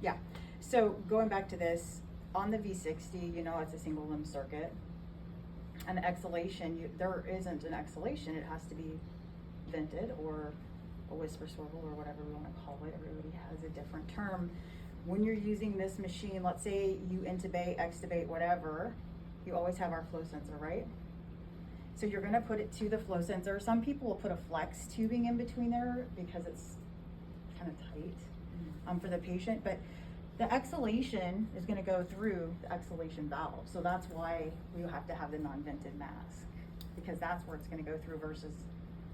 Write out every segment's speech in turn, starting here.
Yeah. So going back to this, on the V60, you know, it's a single limb circuit. And the exhalation, there isn't an exhalation. It has to be vented or a whisper swivel or whatever we want to call it. Everybody has a different term. When you're using this machine, let's say you intubate, extubate, whatever, you always have our flow sensor, right? So you're going to put it to the flow sensor. Some people will put a flex tubing in between there because it's kind of tight for the patient, but the exhalation is going to go through the exhalation valve. So that's why we have to have the non-vented mask, because that's where it's going to go through versus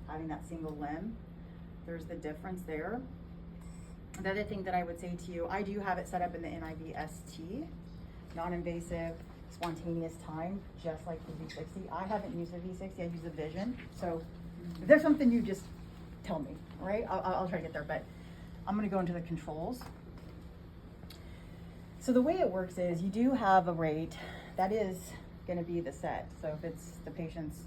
having that single limb. There's the difference there. The other thing that I would say to you, I do have it set up in the NIV ST, non-invasive, spontaneous time, just like the V60. I haven't used the V60, I use the Vision. So if there's something, you just tell me, all right? I'll try to get there, but I'm gonna go into the controls. So the way it works is you do have a rate that is gonna be the set. So if it's the patient's,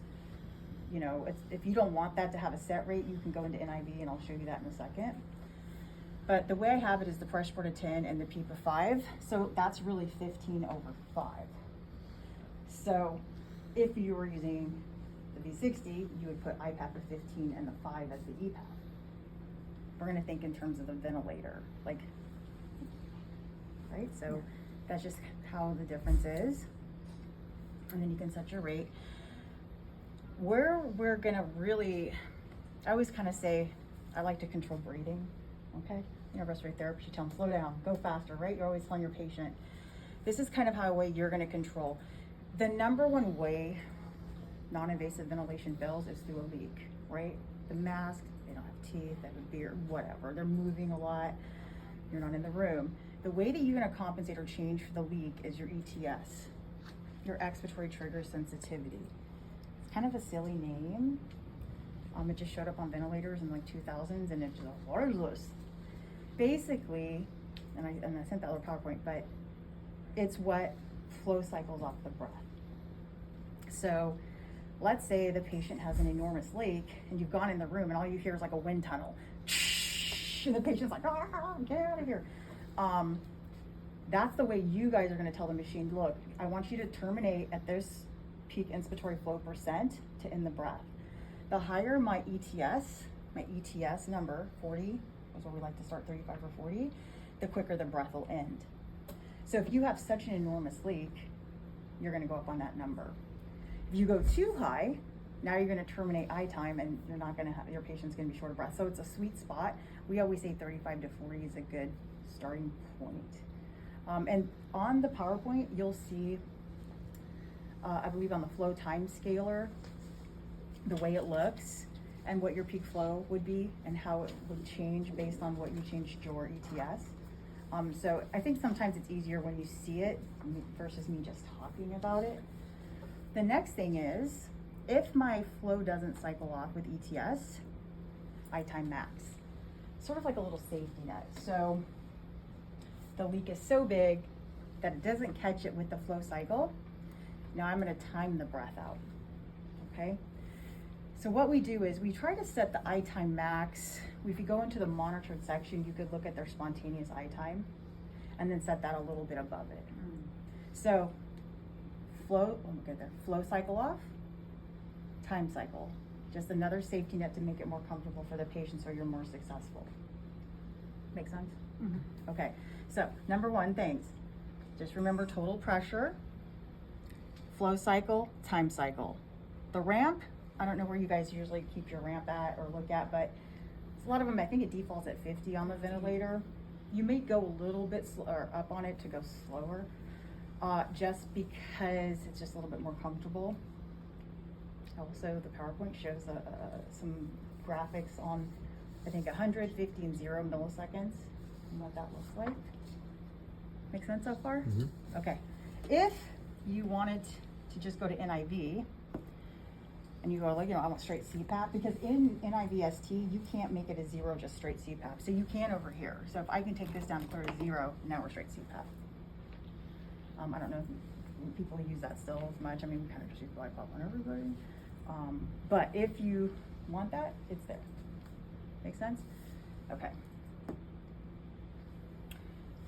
you know, if you don't want that to have a set rate, you can go into NIV and I'll show you that in a second. But the way I have it is the pressure port of 10 and the PEEP of 5. So that's really 15/5. So if you were using the V60, you would put IPAP of 15 and the 5 as the EPAP. We're gonna think in terms of the ventilator, like, right? So that's just how the difference is. And then you can set your rate. Where we're gonna really, I always kind of say, I like to control breathing, okay? You know, respiratory therapist, you tell them slow down, go faster, right? You're always telling your patient. This is kind of how a way you're gonna control. The number one way non-invasive ventilation fails is through a leak, right? The mask, they don't have teeth, they have a beard, whatever. They're moving a lot, you're not in the room. The way that you're gonna compensate or change for the leak is your ETS, your expiratory trigger sensitivity. It's kind of a silly name. It just showed up on ventilators in like 2000s and it's just worthless. Basically, and I sent that little PowerPoint, but it's what flow cycles off the breath. So let's say the patient has an enormous leak and you've gone in the room and all you hear is like a wind tunnel. And the patient's like, oh, get out of here. That's the way you guys are gonna tell the machine, look, I want you to terminate at this peak inspiratory flow percent to end the breath. The higher my ETS number, 40, is where we like to start, 35 or 40, the quicker the breath will end. So if you have such an enormous leak, you're gonna go up on that number. If you go too high, now you're gonna terminate I time and you're not gonna have, your patient's gonna be short of breath. So it's a sweet spot. We always say 35 to 40 is a good starting point. And on the PowerPoint, you'll see, I believe on the flow time scaler, the way it looks and what your peak flow would be and how it would change based on what you changed your ETS. So I think sometimes it's easier when you see it versus me just talking about it. The next thing is, if my flow doesn't cycle off with ETS, I time max. Sort of like a little safety net. So the leak is so big that it doesn't catch it with the flow cycle. Now I'm gonna time the breath out, okay? So what we do is we try to set the I time max. If you go into the monitored section, you could look at their spontaneous I time and then set that a little bit above it. So flow cycle off, time cycle. Just another safety net to make it more comfortable for the patient so you're more successful. Make sense? Mm-hmm. Okay, so number one things, just remember total pressure, flow cycle, time cycle. The ramp, I don't know where you guys usually keep your ramp at or look at, but a lot of them, I think it defaults at 50 on the ventilator. You may go a little bit up on it to go slower, just because it's just a little bit more comfortable. Also, the PowerPoint shows some graphics on, I think 100, 50, and 0 milliseconds, and what that looks like. Make sense so far? Mm-hmm. Okay. If you wanted to just go to NIV, and you go like, I want straight CPAP, because in NIV ST, you can't make it a 0, just straight CPAP. So you can over here. So if I can take this down clear to 0, now we're straight CPAP. I don't know if people use that still as much. I mean, we kind of just use BiPAP on everybody. But if you want that, it's there. Make sense? Okay.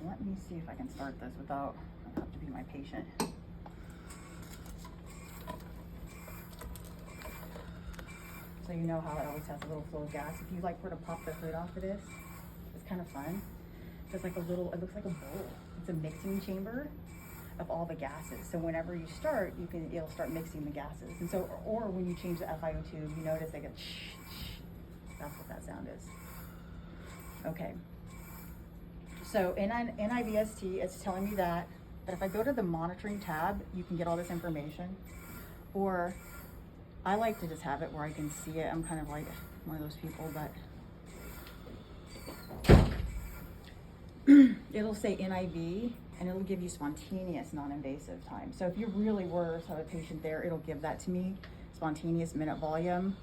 let me see if I can start this without, I have to be my patient. So you know how it always has a little flow of gas. If you like were to pop the hood off of this, it's kind of fun. There's like a little, it looks like a bowl. It's a mixing chamber of all the gases. So whenever you start, it'll start mixing the gases. And so, or when you change the FiO tube, you notice they go shh, shh. That's what that sound is. Okay. So in NIVST, it's telling me that if I go to the monitoring tab, you can get all this information. Or I like to just have it where I can see it. I'm kind of like one of those people that it'll say NIV and it'll give you spontaneous non-invasive time. So if you really were to have a patient there, it'll give that to me, spontaneous minute volume.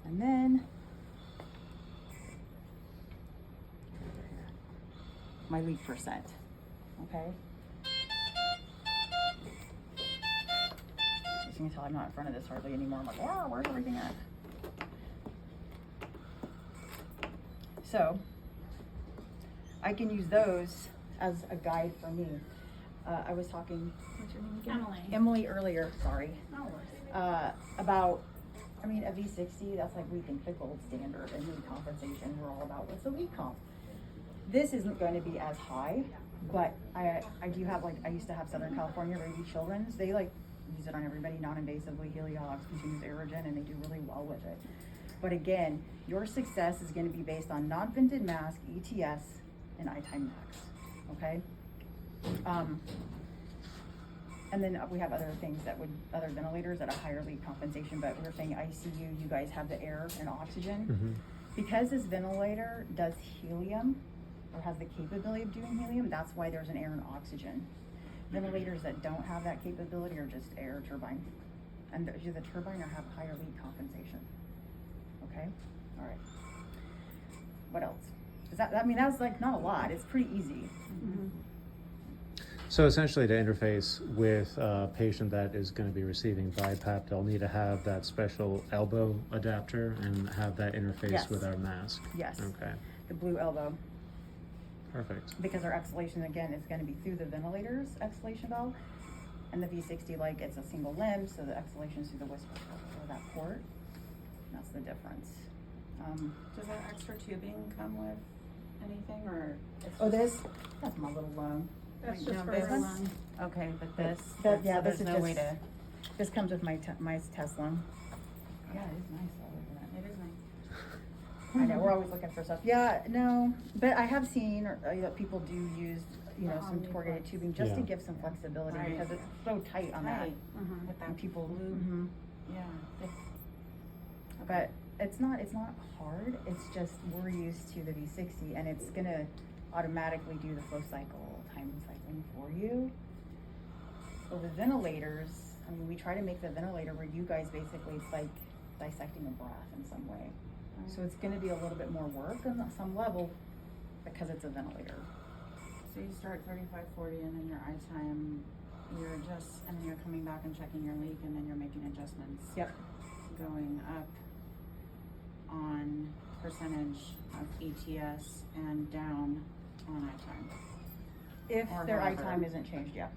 And then my leak percent, okay? As you can tell, I'm not in front of this hardly anymore. I'm like, wow, where's everything at? So I can use those as a guide for me. I was talking, what's your name again? Emily earlier, sorry. No worries. About, I mean, a V60, that's like we think the gold standard, and lead compensation, we're all about what's the lead comp. This isn't going to be as high, but I do have, like, I used to have Southern California Rady Children's. They like use it on everybody non-invasively, Heliox, continuous aerogen, and they do really well with it. But again, your success is going to be based on non-vented mask, ETS, and I-time max, okay? And then we have other things that would, other ventilators at a higher lead compensation, but we were saying ICU, you guys have the air and oxygen. Mm-hmm. Because this ventilator does helium, or has the capability of doing helium, that's why there's an air and oxygen. Ventilators that don't have that capability are just air turbine. And the turbine or have higher lead compensation. Okay, all right. What else? Is that, I mean, that's like not a lot, it's pretty easy. Mm-hmm. So essentially to interface with a patient that is going to be receiving BiPAP, they'll need to have that special elbow adapter and have that interface Yes. with our mask. Yes. Okay. The blue elbow. Perfect. Because our exhalation, again, is going to be through the ventilator's exhalation valve. And the V60, like, it's a single limb, so the exhalation is through the whisper or that port. That's the difference. Does that extra tubing come with anything, or? It's Oh, this? That's my little lung. That's Like, just no, for this her one? lung. Okay, but this, Yeah, so this there's is no just, way to. this comes with my test lung. Yeah, it is nice. I like that. It is nice. I know, we're always looking for stuff. Yeah, no, but I have seen that people do use, you know, some corrugated tubing just to Yeah. give some flexibility Right. because it's so tight on that. Right. Mm-hmm. With And that people, blue. mhm. Yeah. But it's not hard. It's just we're used to the V60 and it's gonna automatically do the flow cycle, time cycling for you. So the ventilators, I mean, we try to make the ventilator where you guys basically, it's like dissecting a breath in some way. So it's gonna be a little bit more work on some level because it's a ventilator. So you start 35, 40, and then your eye time, and then you're coming back and checking your leak, and then you're making adjustments. Yep. Going up on percentage of ETS and down on eye time. If Or their eye however. time isn't changed yet.